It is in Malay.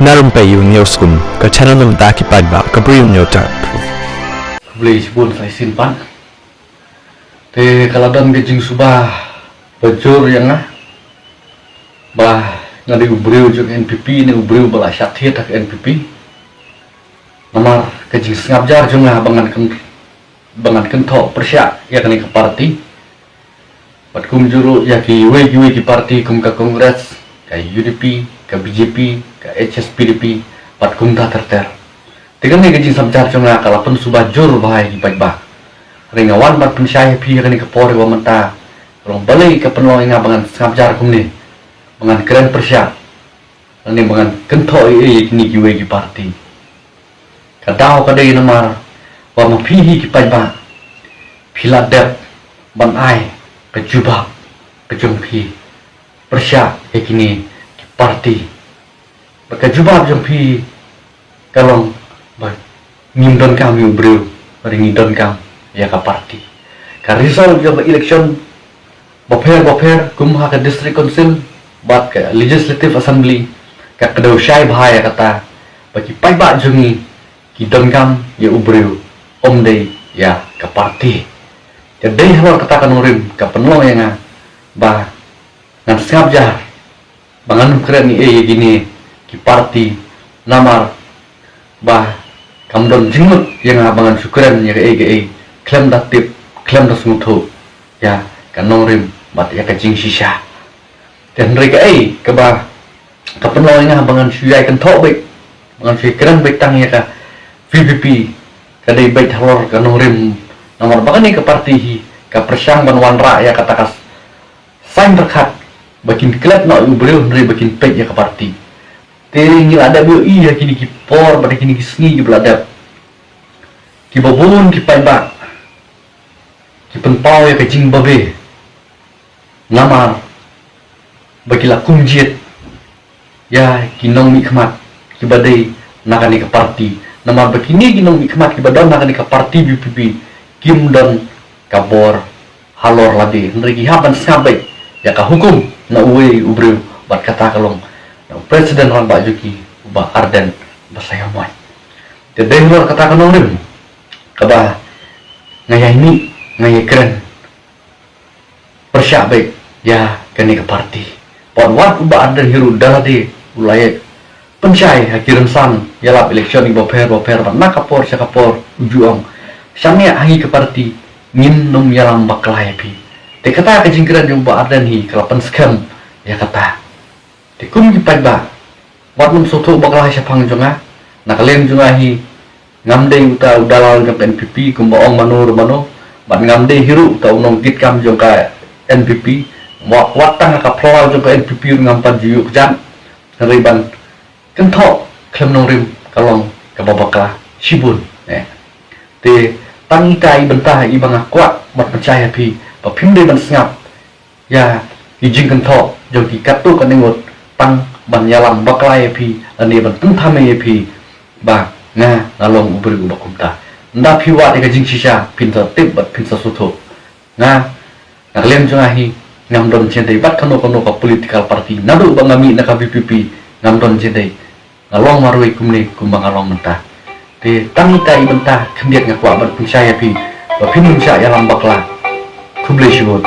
narum pe yu neoskum ka channel num ta ki padba ka bri nyota beli sebun saya simpan te kalau dan gejing subah bajur yang bah ngadi ubriu juk NPP ni ubriu bala syathiat tak NPP nomor gejing ngabjar jungah bangan kentok persyak ya kani ke parti pat kum juru ya ki we parti kum ka kongres ka UDP ka BJP ka HSPDP pat kum ta terter tiga ni gejing samcar jungah kalau pun subah jur bahai ki baik ringawan bat pensyai pi kani ke pori wa menta rong balai ke penuh inga bangan ngabjar kum ni bangan keren persyak ni bangan kentok kini ki we ki parti kadau kadai nomor wa mapihi ki paiba philadep ban ai kejubak kejumpi persyak kini ki parti bakajubak jumpi kalong ba ngimdon kami ubreu ring ngidon kam ya ka parti ka result job election boper kumha ka district council bat ka legislative assembly ka kadau syai bahaya kata bagi paiba jungi ki dongkam ya ubreu omdei ya ke parti jadi halor katakan urim ke penuh yang bah ngan skabjar bangan keren ni gini ki parti namar bah kamdon jingmut yang bangan syukuran ya klaim datip klaim dasmutu ya kanong rim bat ya ke jing shisha dan mereka ke bah ke penuh yang bangan syuyai kentok baik bangan syuyai keren baik tang ya ke VVP kadai baik halor kanong rim nomor bahkan ni ke parti ke persyang banwanra ya katakas saing berkat bakin kelab nak ubreu nri bakin pek ya ke parti tering ngil ada bio iya kini ki por pada kini ki sngi ki beladap ki babun ki paiba ki penpau ya ke jing babe namar bagi lakum jit ya ki nong nikmat ki badai nakani ke parti nama begini ginong hikmat kibadon nak ke parti BPP kim dan kabor halor ladi nrigi haban sabai ya ka hukum na uwe ubreu bat kata kalong na presiden ran Pak Juki uba arden basaya moy te denglor kata kalong rim kaba ngaya ini ngaya keren persyak baik ya kani ke parti pon wat uba arden hiru dalade ulai pensyai hakiran san yalap election ni boper nak kapor syakapor ujuang samia hangi ke parti ngin num yalam baklai pi te kata ke jingkran jumpa ardan hi kalapan skam ya kata te kum ki paiba wat num soto baklai syapang jonga nakalem jonga hi ngamde uta udalal ngap NPP kum baong mano bat ngamde hiru ta unong git kam jongka NPP watang ka plal jongka NPP ngampan juyuk jan riban kentok klaim nong rim kalong kababakla sibun te tangitai bentah ibang kuat mat percaya pi papimde ban sngap ya ijing kentok jong ki katu kaningot tang ban yalam baklai pi ani ban tentame pi ba nga ngalong ubri ubakumta nda pi wa de jing shisha pinta tip bat pinta suto nga naklem jongahi ngamdon cendai bat kano ka political party nadu bangami naka BPP ngamdon cendai ngalong marui kumni kumbang ngalong mentah te tangitai mentah kendiat ngakwa berpercaya pi bapin ya lambaklah kumble shibut